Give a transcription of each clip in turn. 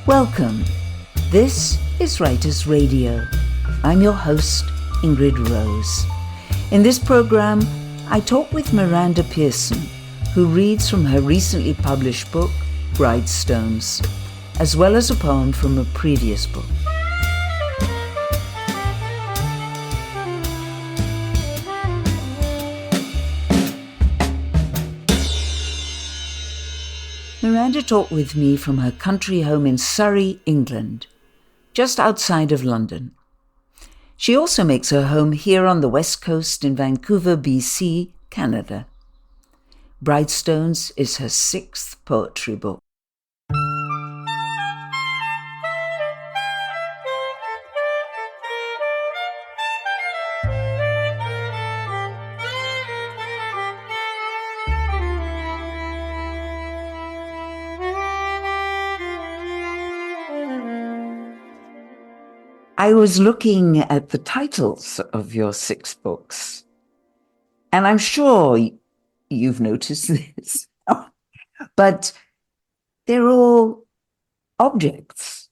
Welcome. This is Writers Radio. I'm your host, Ingrid Rose. In this program, I talk with Miranda Pearson, who reads from her recently published book, Bridestones, as well as a poem from a previous book. Miranda talked with me from her country home in Surrey, England, just outside of London. She also makes her home here on the West Coast in Vancouver, BC, Canada. Bridestones is her 6th poetry book. I was looking at the titles of your 6 books, and I'm sure you've noticed this, but they're all objects.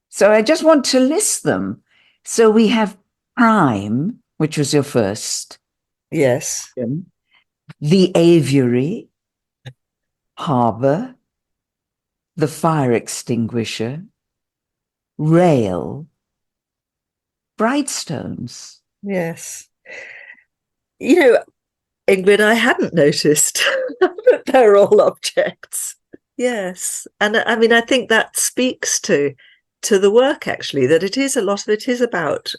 So I just want to list them. So we have Prime, which was your first. Yes. The Aviary, Harbour, The Fire Extinguisher, Rail, Bridestones. Yes. You know, Ingrid, I hadn't noticed that they're all objects. Yes. And I mean, I think that speaks to the work, actually, that it is, a lot of it is about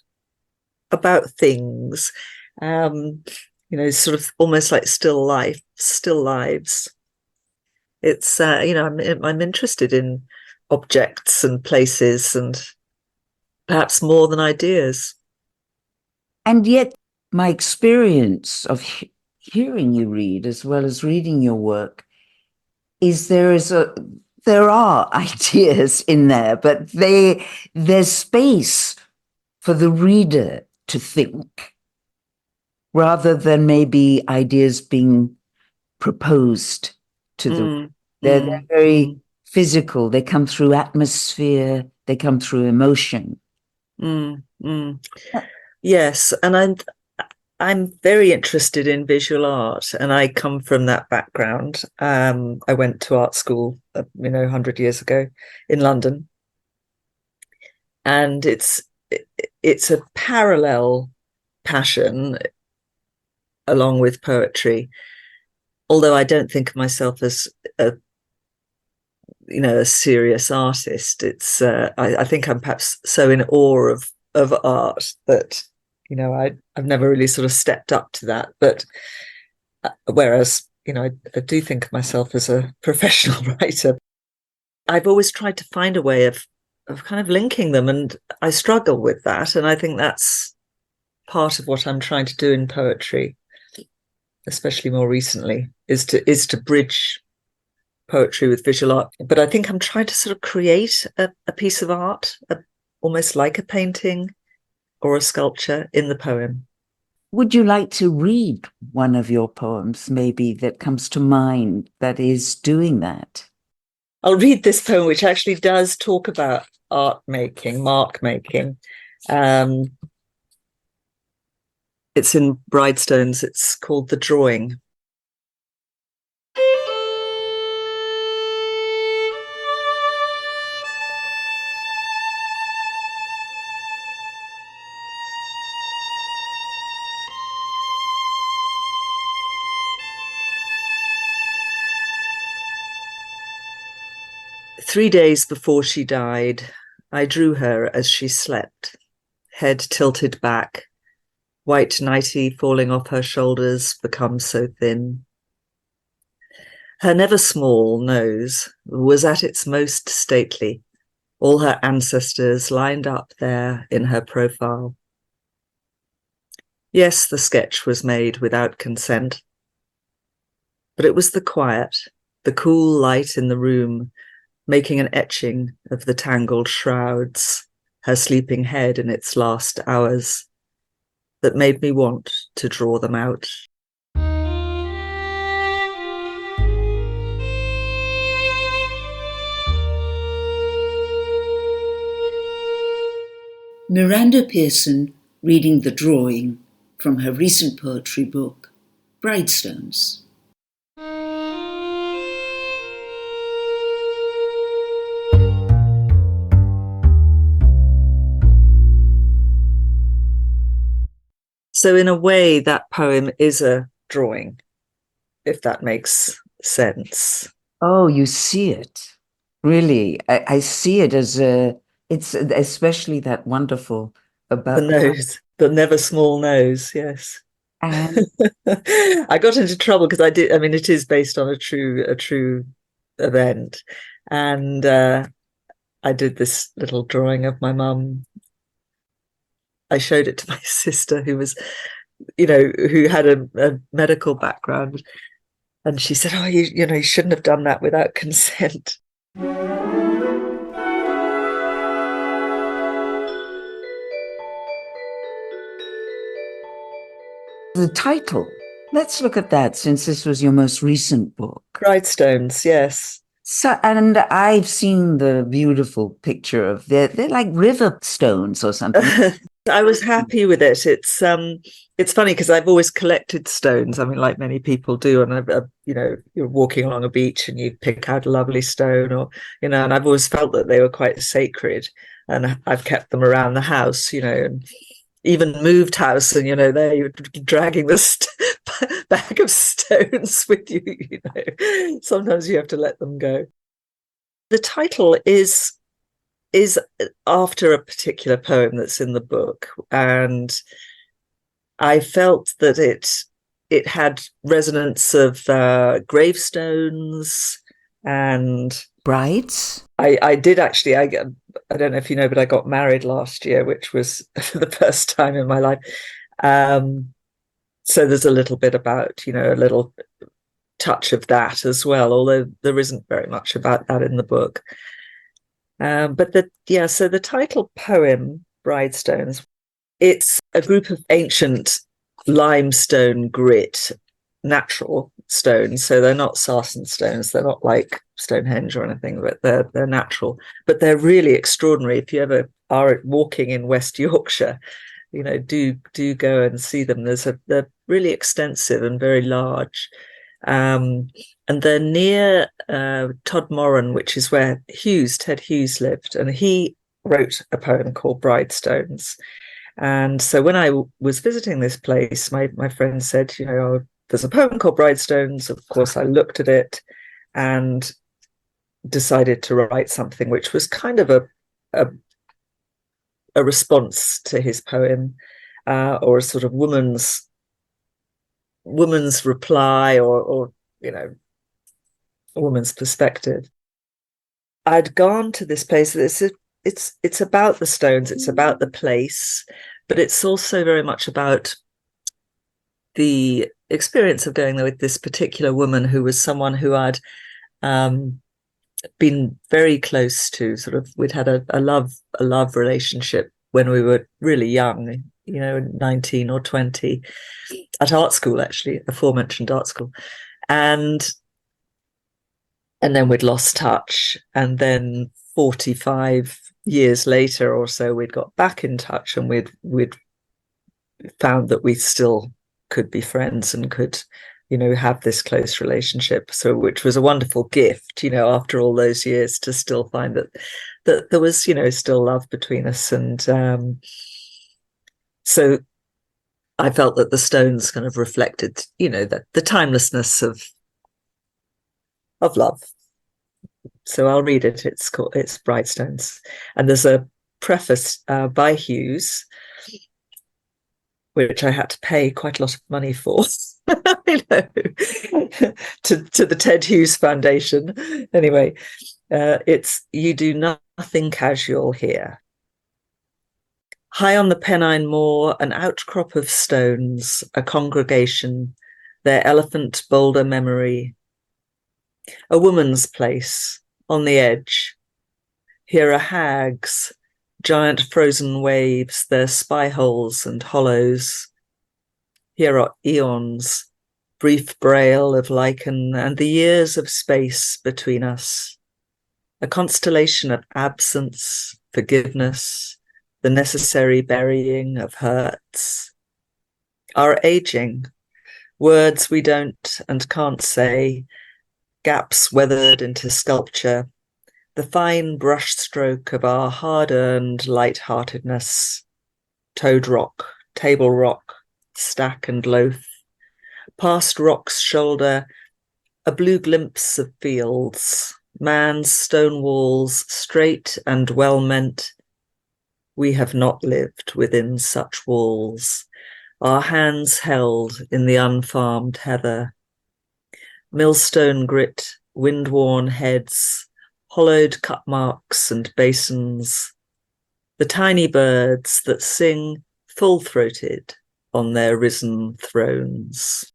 things, sort of almost like still lives. It's, I'm interested in objects and places and perhaps more than ideas. And yet my experience of hearing you read as well as reading your work is there are ideas in there, but there's space for the reader to think rather than maybe ideas being proposed to them. They're very physical. They come through atmosphere. They come through emotion. Yes, and I'm very interested in visual art, and I come from that background. I went to art school, 100 years ago in London, and it's a parallel passion along with poetry. Although I don't think of myself as a serious artist, it's I think I'm perhaps so in awe of art that I've never really sort of stepped up to that. But whereas I do think of myself as a professional writer, I've always tried to find a way of kind of linking them, and I struggle with that. And I think that's part of what I'm trying to do in poetry, especially more recently, is to bridge poetry with visual art. But I think I'm trying to sort of create a piece of art, almost like a painting or a sculpture in the poem. Would you like to read one of your poems, maybe, that comes to mind that is doing that? I'll read this poem, which actually does talk about art making, mark making. It's in Bridestones. It's called The Drawing. "3 days before she died, I drew her as she slept, head tilted back, white nightie falling off her shoulders, become so thin. Her never small nose was at its most stately, all her ancestors lined up there in her profile. Yes, the sketch was made without consent, but it was the quiet, the cool light in the room, making an etching of the tangled shrouds, her sleeping head in its last hours, that made me want to draw them out." Miranda Pearson reading the drawing from her recent poetry book, Bridestones. So in a way, that poem is a drawing, if that makes sense. Oh, you see it. Really, I see it as it's especially that wonderful about the nose, the never small nose, yes. And I got into trouble because I mean, it is based on a true event. And I did this little drawing of my mum. I showed it to my sister, who was, who had a medical background. And she said, oh, you shouldn't have done that without consent. the title, let's look at that since this was your most recent book. Bridestones, yes. So, and I've seen the beautiful picture of they're like river stones or something. I was happy with it. It's funny because I've always collected stones. I mean, like many people do, and you're walking along a beach and you pick out a lovely stone, or and I've always felt that they were quite sacred, and I've kept them around the house, and even moved house, and there you're dragging the bag of stones with you. Sometimes you have to let them go. The title is after a particular poem that's in the book, and I felt that it had resonance of gravestones and brides. I did actually. I don't know if you know, but I got married last year, which was the first time in my life. So there's a little bit about, a little touch of that as well, although there isn't very much about that in the book. So the title poem, Bridestones, it's a group of ancient limestone grit, natural stones. So they're not sarsen stones. They're not like Stonehenge or anything, but they're natural. But they're really extraordinary. If you ever are walking in West Yorkshire, do go and see them. They're really extensive and very large. And they're near Todmorran, which is where Ted Hughes lived, and he wrote a poem called Bridestones. And so when I was visiting this place, my friend said, there's a poem called Bridestones. Of course, I looked at it and decided to write something which was kind of a response to his poem, or a sort of woman's reply, or a woman's perspective. I'd gone to this place. It's about the stones, it's about the place, but it's also very much about the experience of going there with this particular woman who was someone who I'd been very close to. Sort of, we'd had a love relationship when we were really young, 19 or 20, at art school, actually, aforementioned art school. And then we'd lost touch. And then 45 years later or so, we'd got back in touch, and we'd found that we still could be friends and could, have this close relationship. So, which was a wonderful gift, after all those years, to still find that there was, still love between us. And so I felt that the stones kind of reflected, the timelessness of love. So I'll read it. It's Bridestones, and there's a preface by Hughes, which I had to pay quite a lot of money for, to the Ted Hughes Foundation. Anyway, it's "You do nothing casual here. High on the Pennine Moor, an outcrop of stones, a congregation, their elephant boulder memory, a woman's place on the edge. Here are hags, giant frozen waves, their spy holes and hollows. Here are eons, brief braille of lichen, and the years of space between us. A constellation of absence, forgiveness, the necessary burying of hurts, our aging, words we don't and can't say, gaps weathered into sculpture, the fine brushstroke of our hard-earned light-heartedness, toad rock, table rock, stack and loath, past rock's shoulder, a blue glimpse of fields, man's stone walls, straight and well-meant. We have not lived within such walls, our hands held in the unfarmed heather. Millstone grit, wind-worn heads, hollowed cut marks and basins, the tiny birds that sing full-throated on their risen thrones.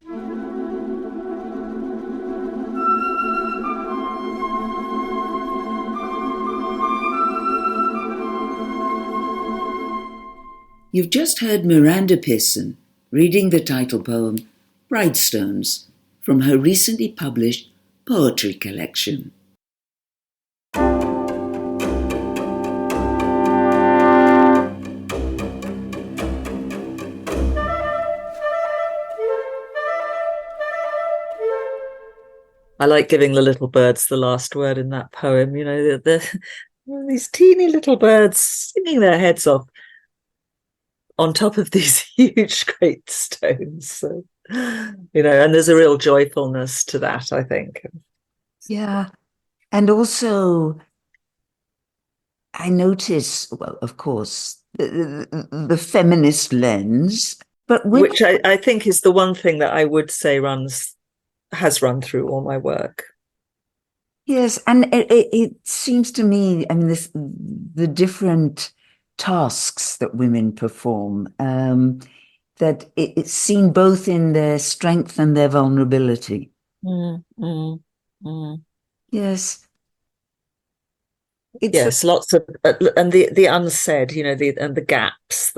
You've just heard Miranda Pearson reading the title poem Bridestones from her recently published poetry collection. I like giving the little birds the last word in that poem. You know, these teeny little birds singing their heads off on top of these huge, great stones. So, you know, and there's a real joyfulness to that, I think. Yeah. And also, I notice, well, of course, the feminist lens, but which I think is the one thing that I would say has run through all my work. Yes, and it seems to me, I mean, the different tasks that women perform, that it's seen both in their strength and their vulnerability. Yes. Yes, lots of, and the unsaid, you know, and the gaps,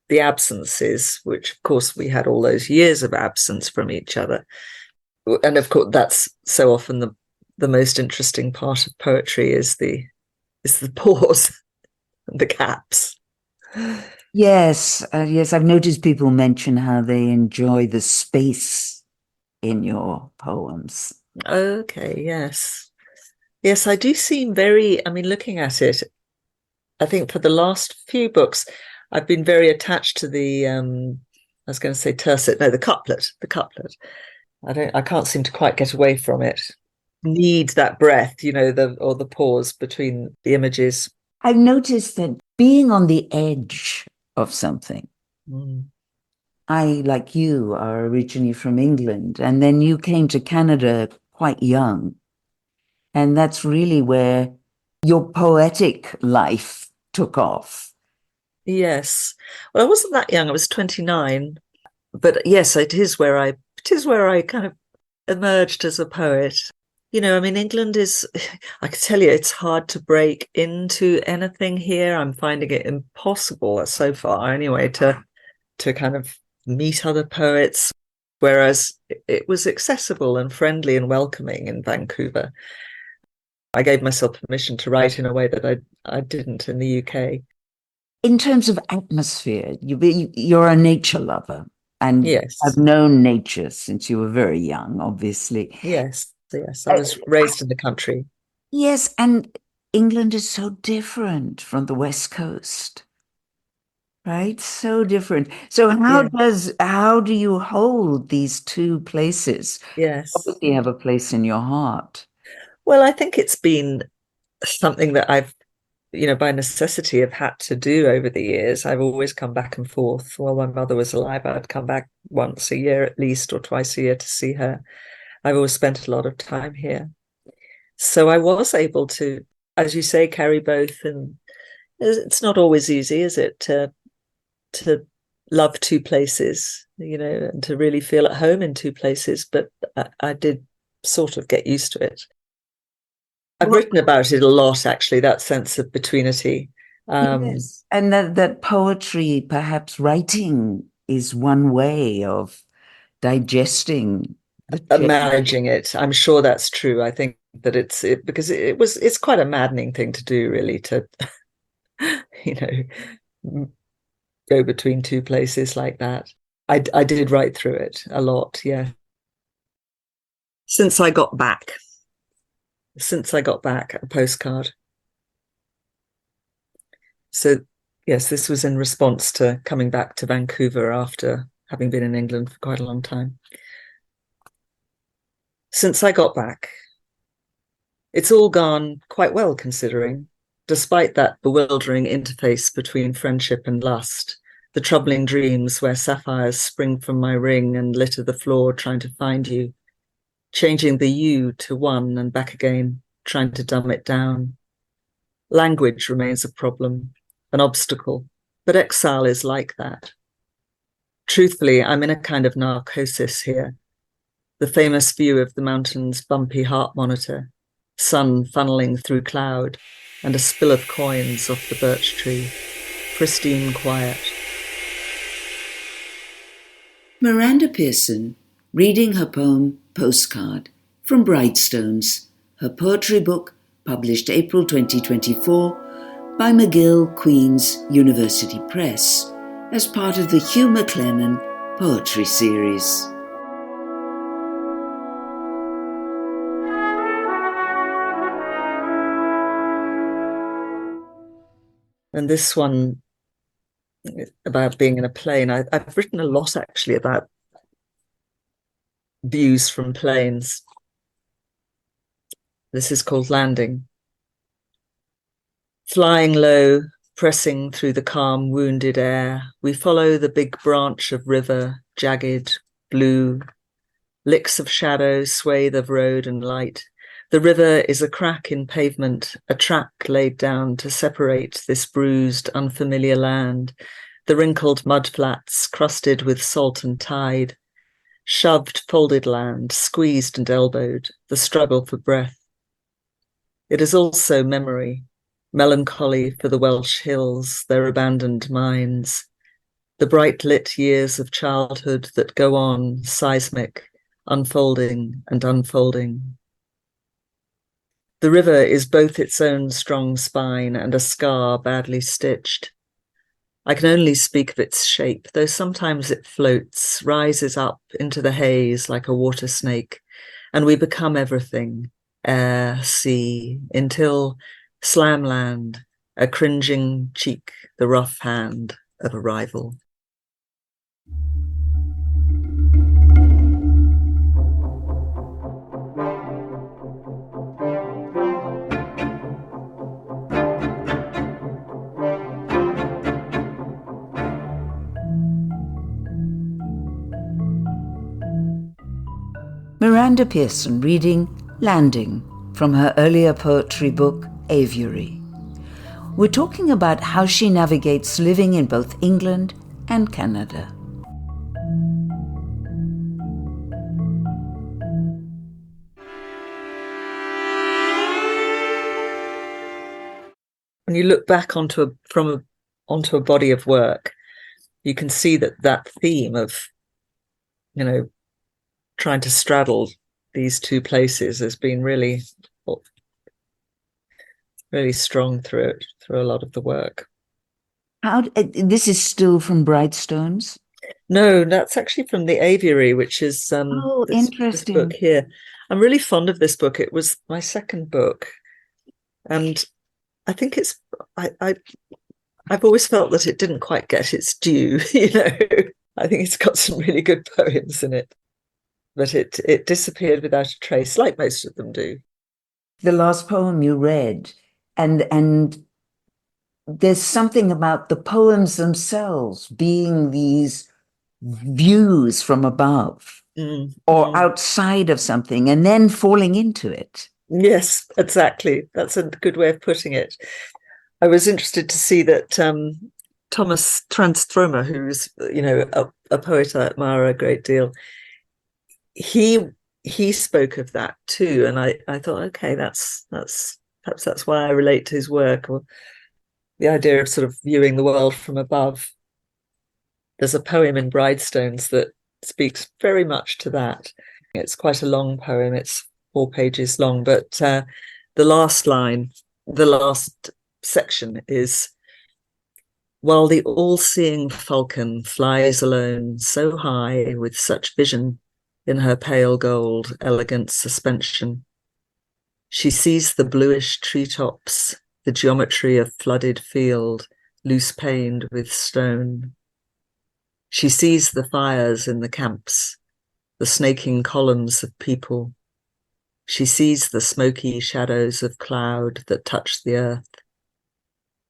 the absences, which of course we had all those years of absence from each other. And of course, that's so often the most interesting part of poetry is the pause and the gaps. Yes, yes. I've noticed people mention how they enjoy the space in your poems. Okay, yes. Yes, I do seem very, I mean, looking at it, I think for the last few books, I've been very attached to the, I was going to say tercet, no, the couplet. I can't seem to quite get away from it. Need that breath, you know, or the pause between the images. I've noticed that being on the edge of something. I, like you, are originally from England, and then you came to Canada quite young. And that's really where your poetic life took off. Yes. Well, I wasn't that young. I was 29. But yes, it is where I kind of emerged as a poet. You know, I mean, England is, I can tell you, it's hard to break into anything here. I'm finding it impossible so far anyway to kind of meet other poets, whereas it was accessible and friendly and welcoming in Vancouver. I gave myself permission to write in a way that I didn't in the UK. In terms of atmosphere, you're a nature lover. And yes, I've known nature since you were very young, obviously. Yes. I was raised in the country. Yes, and England is so different from the West Coast, right? So different. So how do you hold these two places? Yes. Obviously, you have a place in your heart. Well, I think it's been something that I've, you know, by necessity have had to do over the years. I've always come back and forth. While my mother was alive, I'd come back once a year at least, or twice a year to see her. I've always spent a lot of time here. So I was able to, as you say, carry both. And it's not always easy, is it, to love two places, you know, and to really feel at home in two places. But I did sort of get used to it. I've written about it a lot, actually, that sense of betweenity. Yes. And that poetry, perhaps writing, is one way of digesting managing it. I'm sure that's true. I think that because it's quite a maddening thing to do, really, to you know, go between two places like that. I did write through it a lot, yeah. Since I got back, a postcard. So, yes, this was in response to coming back to Vancouver after having been in England for quite a long time. Since I got back, it's all gone quite well, considering, despite that bewildering interface between friendship and lust, the troubling dreams where sapphires spring from my ring and litter the floor trying to find you, changing the you to one and back again, trying to dumb it down. Language remains a problem, an obstacle, but exile is like that. Truthfully, I'm in a kind of narcosis here. The famous view of the mountain's bumpy heart monitor, sun funneling through cloud, and a spill of coins off the birch tree. Pristine quiet. Miranda Pearson reading her poem Postcard from Bridestones, her poetry book published April 2024 by McGill Queen's University Press as part of the Hugh MacLennan Poetry Series. And this one about being in a plane, I've written a lot actually about views from planes. This is called Landing. Flying low, pressing through the calm, wounded air, we follow the big branch of river, jagged, blue, licks of shadow, swathe of road and light. The river is a crack in pavement, a track laid down to separate this bruised, unfamiliar land, the wrinkled mudflats crusted with salt and tide, shoved, folded land, squeezed and elbowed, the struggle for breath. It is also memory, melancholy for the Welsh hills, their abandoned mines, the bright lit years of childhood that go on, seismic, unfolding and unfolding. The river is both its own strong spine and a scar badly stitched. I can only speak of its shape, though sometimes it floats, rises up into the haze like a water snake, and we become everything, air, sea, until slamland, a cringing cheek, the rough hand of a rival. Miranda Pearson reading Landing from her earlier poetry book, Aviary. We're talking about how she navigates living in both England and Canada. When you look back onto a body of work, you can see that theme of, trying to straddle these two places has been really strong through a lot of the work. This is still from Bridestones? No, that's actually from the Aviary, which is interesting. This book here. I'm really fond of this book. It was my second book, and I think I've always felt that it didn't quite get its due. I think it's got some really good poems in it, but it disappeared without a trace, like most of them do. The last poem you read, and there's something about the poems themselves being these views from above or outside of something and then falling into it. Yes, exactly. That's a good way of putting it. I was interested to see that Thomas Tranströmer, who's a poet I admire a great deal, he spoke of that too, and I thought, okay, that's perhaps that's why I relate to his work, or the idea of sort of viewing the world from above. There's a poem in Bridestones that speaks very much to that. It's quite a long poem. It's 4 pages long, but the last section is, while the all-seeing falcon flies alone so high with such vision in her pale gold elegant suspension. She sees the bluish treetops, the geometry of flooded field, loose-paned with stone. She sees the fires in the camps, the snaking columns of people. She sees the smoky shadows of cloud that touch the earth.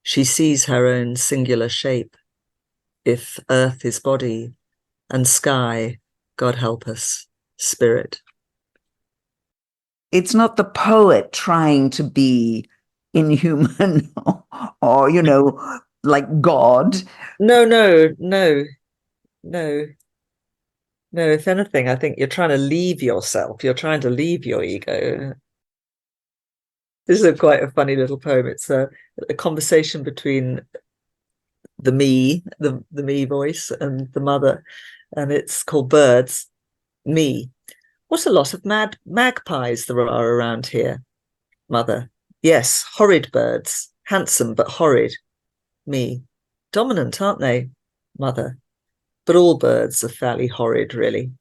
She sees her own singular shape, if earth is body, and sky, God help us, spirit. It's not the poet trying to be inhuman or, like God. No. If anything, I think you're trying to leave yourself. You're trying to leave your ego. This is quite a funny little poem. It's a conversation between the me voice, and the mother, and it's called Birds. Me. What a lot of mad magpies there are around here. Mother. Yes, horrid birds. Handsome but horrid. Me. Dominant, aren't they? Mother. But all birds are fairly horrid, really.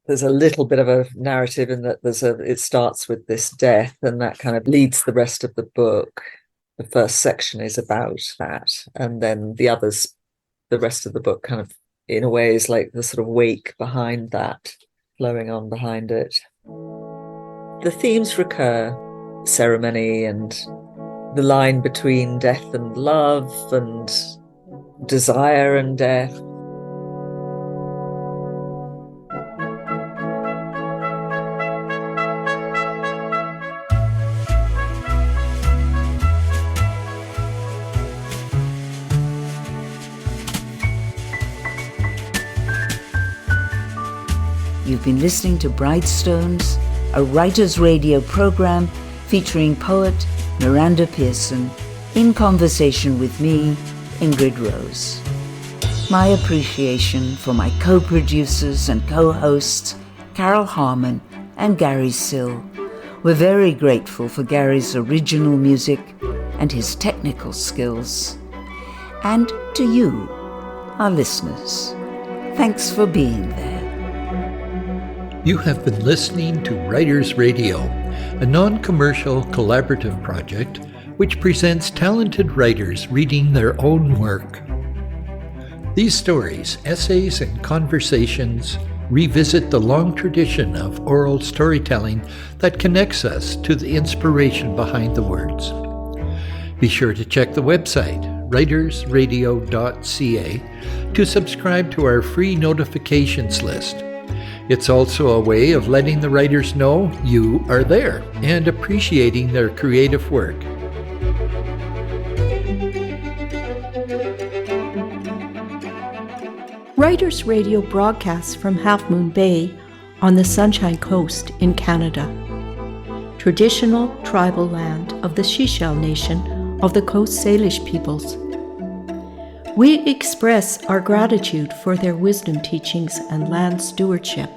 There's a little bit of a narrative in that it starts with this death, and that kind of leads the rest of the book. The first section is about that, and then the rest of the book kind of, in a way, is like the sort of wake behind that, flowing on behind it. The themes recur: ceremony and the line between death and love, and desire and death. You've been listening to Bridestones, a writer's radio program featuring poet Miranda Pearson in conversation with me, Ingrid Rose. My appreciation for my co-producers and co-hosts, Carol Harmon and Gary Sill. We're very grateful for Gary's original music and his technical skills. And to you, our listeners, thanks for being there. You have been listening to Writers Radio, a non-commercial collaborative project which presents talented writers reading their own work. These stories, essays, and conversations revisit the long tradition of oral storytelling that connects us to the inspiration behind the words. Be sure to check the website, writersradio.ca, to subscribe to our free notifications list. It's also a way of letting the writers know you are there and appreciating their creative work. Writers Radio broadcasts from Half Moon Bay on the Sunshine Coast in Canada, traditional tribal land of the Sechelt Nation of the Coast Salish peoples. We express our gratitude for their wisdom teachings and land stewardship.